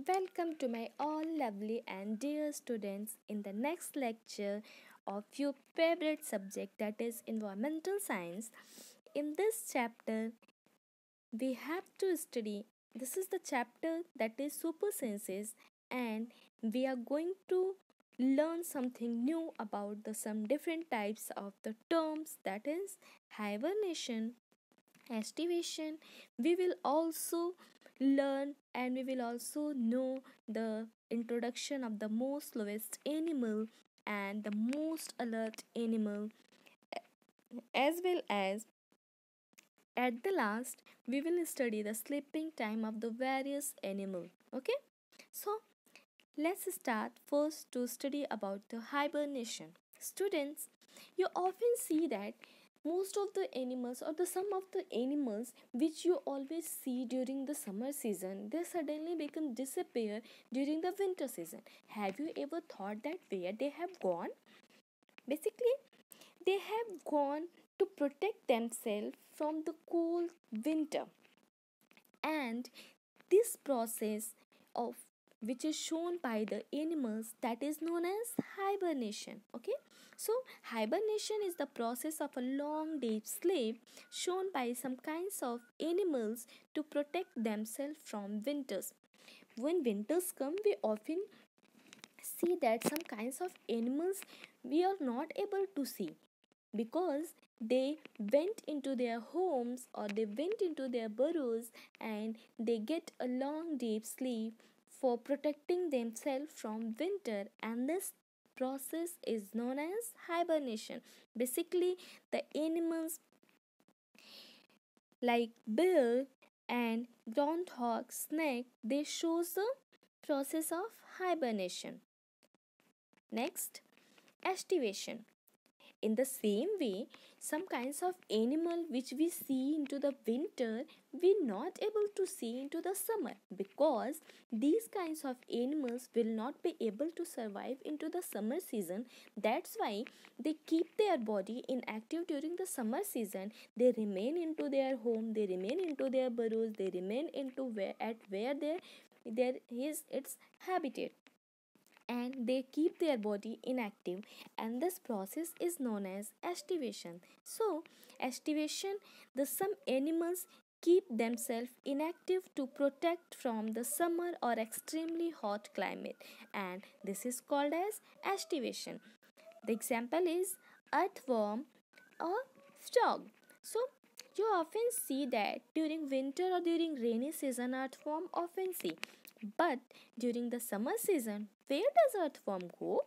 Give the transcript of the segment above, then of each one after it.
Welcome to my all lovely and dear students in the next lecture of your favorite subject, that is environmental science. In this chapter, we have to study, this is the chapter that is super senses, and we are going to learn something new about the some different types of the terms, that is hibernation, estivation. We will also learn and we will also know the introduction of the most slowest animal and the most alert animal, as well as at the last we will study the sleeping time of the various animal. Okay, so let's start first to study about the hibernation. Students, you often see that most of the animals or the some of the animals which you always see during the summer season, they suddenly become disappear during the winter season. Have you ever thought that where they have gone? Basically, they have gone to protect themselves from the cold winter, and this process of which is shown by the animals, that is known as hibernation. Okay, so hibernation is the process of a long deep sleep shown by some kinds of animals to protect themselves from winters. When winters come, we often see that some kinds of animals we are not able to see because they went into their homes or they went into their burrows, and they get a long deep sleep for protecting themselves from winter, and this process is known as hibernation. Basically, the animals like bear and groundhog, snake, they shows the process of hibernation. Next, estivation. In the same way, some kinds of animal which we see into the winter, we not able to see into the summer because these kinds of animals will not be able to survive into the summer season. That's why they keep their body inactive during the summer season. They remain into their home, they remain into their burrows, they remain into where there is its habitat, and they keep their body inactive, and this process is known as estivation. So estivation, the some animals keep themselves inactive to protect from the summer or extremely hot climate, and this is called as estivation. The example is earthworm or frog. So you often see that during winter or during rainy season earthworm often see, but during the summer season, where does earthworm go?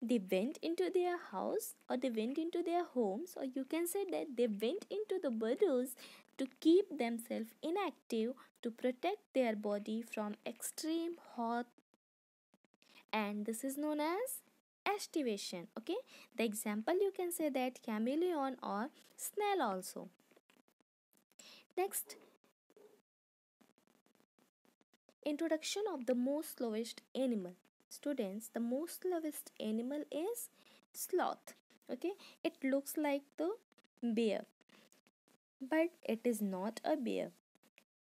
They went into their house or they went into their homes, or you can say that they went into the burrows to keep themselves inactive to protect their body from extreme hot, and this is known as estivation. Okay, the example you can say that chameleon or snail also. Next, introduction of the most slowest animal. Students, the most slowest animal is sloth. Okay, it looks like the bear, but it is not a bear.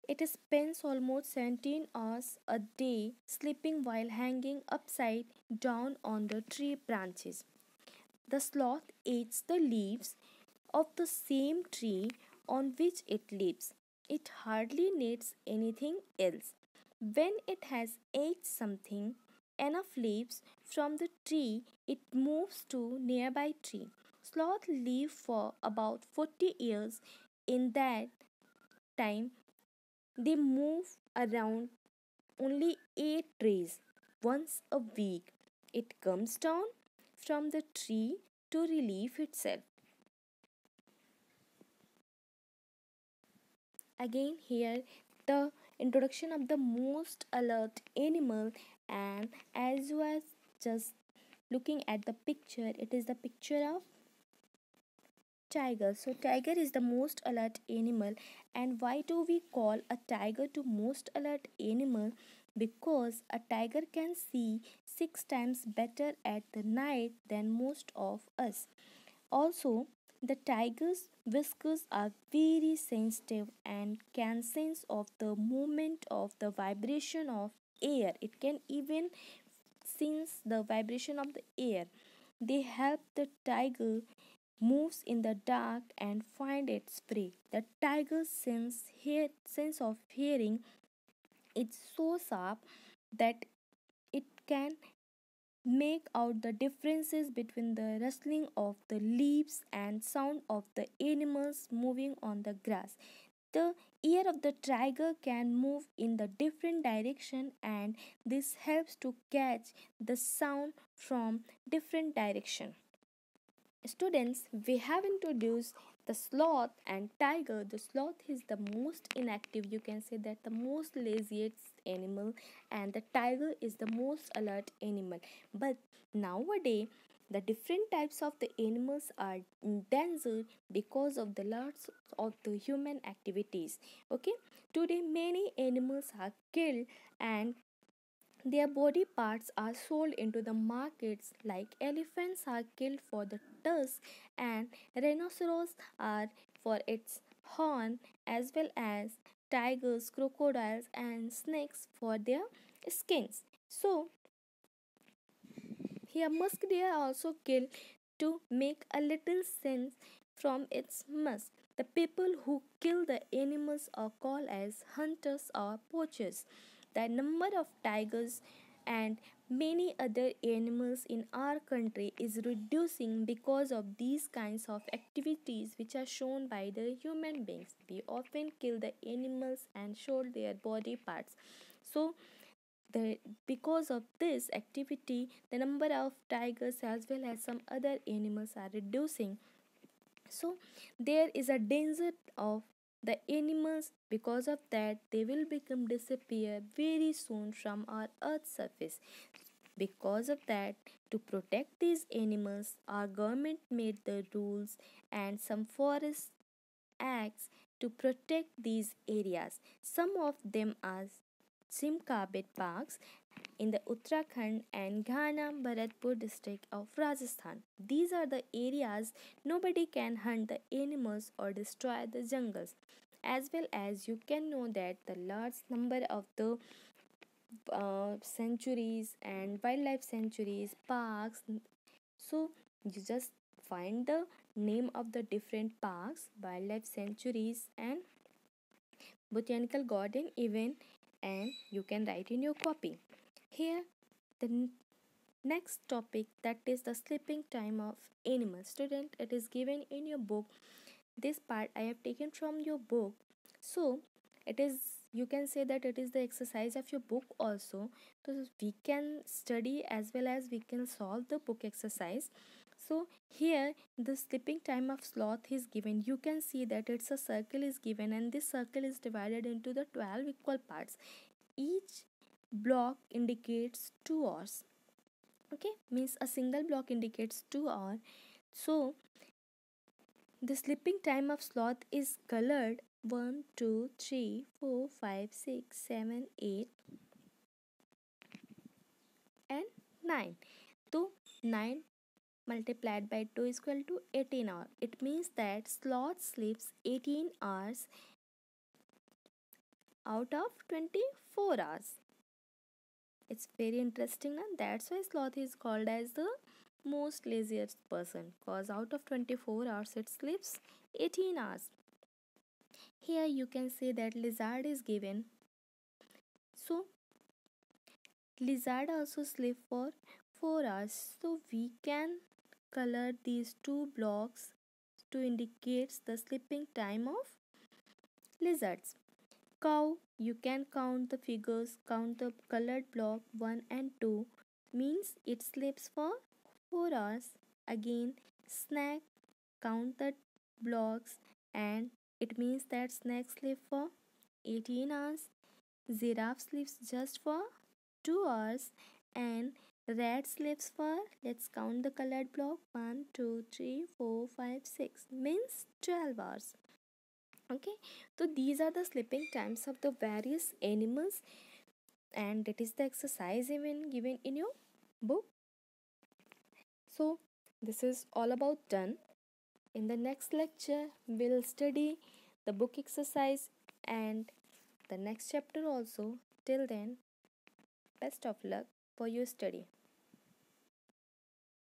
It spends almost 17 hours a day sleeping while hanging upside down on the tree branches. The sloth eats the leaves of the same tree on which it lives. It hardly needs anything else. When it has ate something, enough leaves from the tree, it moves to nearby tree. Sloth live for about 40 years. In that time, they move around only 8 trees once a week. It comes down from the tree to relieve itself. Again, here the introduction of the most alert animal, and as you are just looking at the picture, it is the picture of tiger. So tiger is the most alert animal, and why do we call a tiger to most alert animal? Because a tiger can see 6 times better at the night than most of us. Also, the tiger's whiskers are very sensitive and can sense of the movement of the vibration of air. It can even sense the vibration of the air. They help the tiger moves in the dark and find its prey. The tiger's sense of hearing is so sharp that it can make out the differences between the rustling of the leaves and sound of the animals moving on the grass. The ear of the tiger can move in the different direction, and this helps to catch the sound from different direction. Students, we have introduced the sloth and tiger. The sloth is the most inactive, you can say that the most laziest animal, and the tiger is the most alert animal. But nowadays, the different types of the animals are endangered because of the lots of the human activities. Okay, today many animals are killed and their body parts are sold into the markets, like elephants are killed for the tusk and rhinoceros are for its horn, as well as tigers, crocodiles and snakes for their skins. So here musk deer are also killed to make a little sense from its musk. The people who kill the animals are called as hunters or poachers. The number of tigers and many other animals in our country is reducing because of these kinds of activities which are shown by the human beings. We often kill the animals and show their body parts. So the because of this activity, the number of tigers as well as some other animals are reducing. So there is a danger of the animals. Because of that, they will become disappear very soon from our earth's surface. Because of that, to protect these animals, our government made the rules and some forest acts to protect these areas. Some of them are Simkabit parks in the Uttarakhand and Ghana Bharatpur district of Rajasthan. These are the areas nobody can hunt the animals or destroy the jungles. As well as you can know that the large number of the sanctuaries and wildlife sanctuaries, parks. So you just find the name of the different parks, wildlife sanctuaries, and botanical garden even, and you can write in your copy. Here, the next topic, that is the sleeping time of animals. Student, it is given in your book. This part I have taken from your book. So it is, you can say that it is the exercise of your book also. So we can study as well as we can solve the book exercise. So here the sleeping time of sloth is given. You can see that it's a circle is given, and this circle is divided into the 12 equal parts. Each block indicates 2 hours. Okay, means a single block indicates 2 hours. So the sleeping time of sloth is colored 1, 2, 3, 4, 5, 6, 7, 8, and 9. So 9 multiplied by 2 is equal to 18 hours. It means that sloth sleeps 18 hours out of 24 hours. It's very interesting, and that's why sloth is called as the most laziest person, because out of 24 hours it sleeps 18 hours. Here you can say that lizard is given. So lizard also sleep for 4 hours. So we can color these two blocks to indicate the sleeping time of lizards. Cow, you can count the figures, count the colored block 1 and 2, means it sleeps for 4 hours. Again, snake, count the blocks, and it means that snake sleep for 18 hours. Giraffe sleeps just for 2 hours, and rat sleeps for, let's count the colored block, 1, 2, 3, 4, 5, 6, means 12 hours. Okay, so these are the sleeping times of the various animals, and it is the exercise even given in your book. So this is all about done. In the next lecture we'll study the book exercise and the next chapter also. Till then, best of luck for your study.